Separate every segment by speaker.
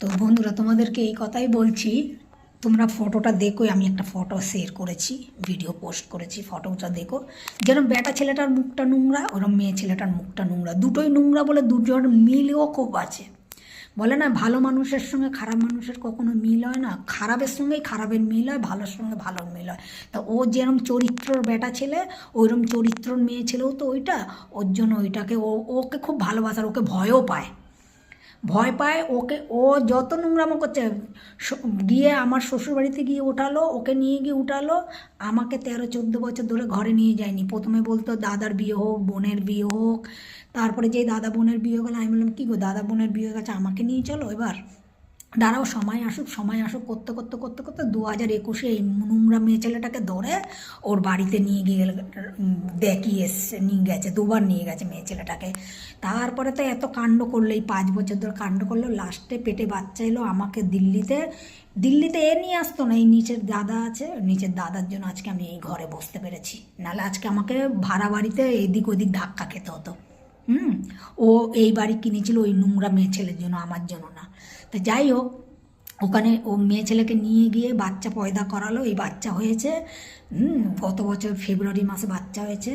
Speaker 1: তো বন্ধুরা তোমাদেরকে এই কথাই বলছি, তোমরা ফটোটা দেখো। আমি একটা ফটো শেয়ার করেছি, ভিডিও পোস্ট করেছি, ফটোটা দেখো। যেরকম বেটা ছেলেটার মুখটা নোংরা, ওরকম মেয়ে ছেলেটার মুখটা নোংরা, দুটোই নোংরা বলে দুজন মিলও খুব আছে। বলে না, ভালো মানুষের সঙ্গে খারাপ মানুষের কখনো মিল হয় না, খারাপের সঙ্গেই খারাপের মিল হয়, ভালোর সঙ্গে ভালোর মিল হয়। তা ও যেরকম চরিত্রর বেটা ছেলে, ওইরকম চরিত্রর মেয়ে ছেলেও তো ওইটা। ওর জন্য ওইটাকে ওকে খুব ভালোবাসার, ওকে ভয়ও পায়, ভয় পায় ওকে। ও যত নোংরামো করছে, গিয়ে আমার শ্বশুরবাড়িতে গিয়ে উঠালো, ওকে নিয়ে গিয়ে উঠালো। আমাকে 13-14 বছর ধরে ঘরে নিয়ে যায়নি। প্রথমে বলতো দাদার বিয়ে হোক, বোনের বিয়ে হোক। তারপরে যেই দাদা বোনের বিয়ে হয়ে গেলো, আমি বললাম কী গো, দাদা বোনের বিয়ে হয়ে গেছে, আমাকে নিয়ে চলো এবার, দাঁড়াও সময় আসুক, সময় আসুক করতে করতে করতে করতে 2021-এ এই নোংরা মেয়ে ছেলেটাকে ধরে ওর বাড়িতে নিয়ে গিয়ে দেখিয়ে এসছে, নিয়ে গেছে, দুবার নিয়ে গেছে মেয়ে ছেলেটাকে। তারপরে তো এত কাণ্ড করলো, এই 5 বছর ধরে কাণ্ড করলো, লাস্টে পেটে বাচ্চা এলো। আমাকে দিল্লিতে এ নিয়ে আসতো না, এই নিচের দাদা আছে, নিচের দাদার জন্য আজকে আমি এই ঘরে বসতে পেরেছি, নাহলে আজকে আমাকে ভাড়া বাড়িতে এদিক ওদিক ধাক্কা খেতে হতো। ও এই বাড়ি কিনেছিল ওই নোংরা মেয়ে ছেলের জন্য, আমার জন্য না। তো যাই হোক, ওখানে ও মেয়ে ছেলেকে নিয়ে গিয়ে বাচ্চা পয়দা করালো, এই বাচ্চা হয়েছে। গত বছর ফেব্রুয়ারি মাসে বাচ্চা হয়েছে।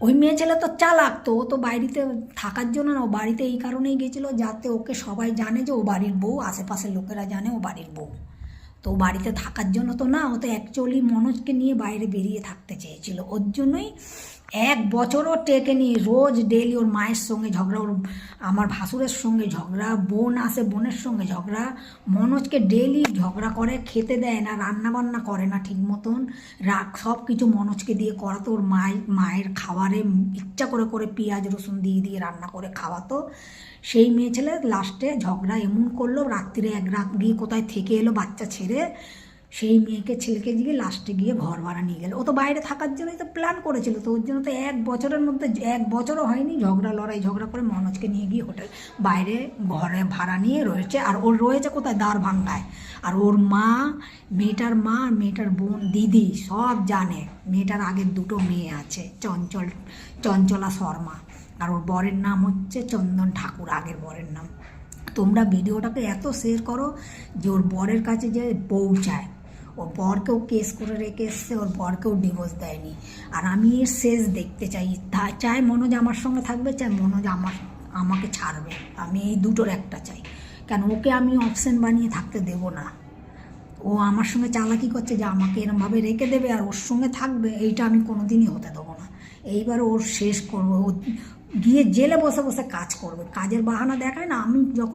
Speaker 1: ওই মেয়ে ছেলে তো চালাক, তো ও তো বাড়িতে থাকার জন্য না, ও বাড়িতে এই কারণেই গেছিলো যাতে ওকে সবাই জানে যে ও বাড়ির বউ, আশেপাশের লোকেরা জানে ও বাড়ির বউ। তো বাড়িতে থাকার জন্য তো না, ও তো অ্যাকচুয়ালি মনোজকে নিয়ে বাইরে বেরিয়ে থাকতে চেয়েছিল। ওর জন্যই 1 বছরও টেকেনি, রোজ ডেলি ওর মায়ের সঙ্গে ঝগড়া, ওর আমার ভাসুরের সঙ্গে ঝগড়া, বোন আসে বোনের সঙ্গে ঝগড়া, মনোজকে ডেলি ঝগড়া করে, খেতে দেয় না, রান্না বান্না করে না ঠিক মতন, সব কিছু মনোজকে দিয়ে করাতো। ওর মায়ের খাবারে ইচ্ছা করে করে পেঁয়াজ রসুন দিয়ে দিয়ে রান্না করে খাওয়াতো। সেই মেয়ে ছেলে লাস্টে ঝগড়া এমন করলো, রাত্রিরে 1 রাত গিয়ে কোথায় থেকে এলো বাচ্চা ছেড়ে, সেই ছেলেকে গিয়ে লাস্টে গিয়ে ঘর ভাড়া নিয়ে গেল। ও তো বাইরে থাকার জন্যই তো প্ল্যান করেছিল, তো ওর জন্য তো 1 বছরের মধ্যে 1 বছরও হয়নি ঝগড়া করে মনোজকে নিয়ে গিয়ে বাইরে ঘরে ভাড়া নিয়ে রয়েছে। আর ওর রয়েছে কোথায়, দ্বারভাঙ্গায়। আর ওর মা, মেয়েটার মা, মেয়েটার বোন, দিদি সব জানে। মেয়েটার আগের 2টো মেয়ে আছে, চঞ্চলা শর্মা, আর ওর বরের নাম হচ্ছে চন্দন ঠাকুর, আগের বরের নাম। তোমরা ভিডিওটাকে এত শেয়ার করো যে ওর বরের কাছে যে পৌঁছায়। ওর বরকেও কেস করে রেখে এসছে, ওর বরকেও ডিভোর্স দেয়নি। আর আমি এর শেষ দেখতে চাই, চাই মনোজ আমার সঙ্গে থাকবে, চাই মনোজ আমাকে ছাড়বে। আমি এই দুটোর একটা চাই, কেন ওকে আমি অপশন বানিয়ে থাকতে দেব না। ও আমার সঙ্গে চালাকি করছে যে আমাকে এরমভাবে রেখে দেবে আর ওর সঙ্গে থাকবে, এইটা আমি কোনোদিনই হতে দেবো না। এইবার ওর শেষ করবো, ও গিয়ে জেলে বসে বসে কাজ করবে, কাজের বাহানা দেখায় না। আমি যখন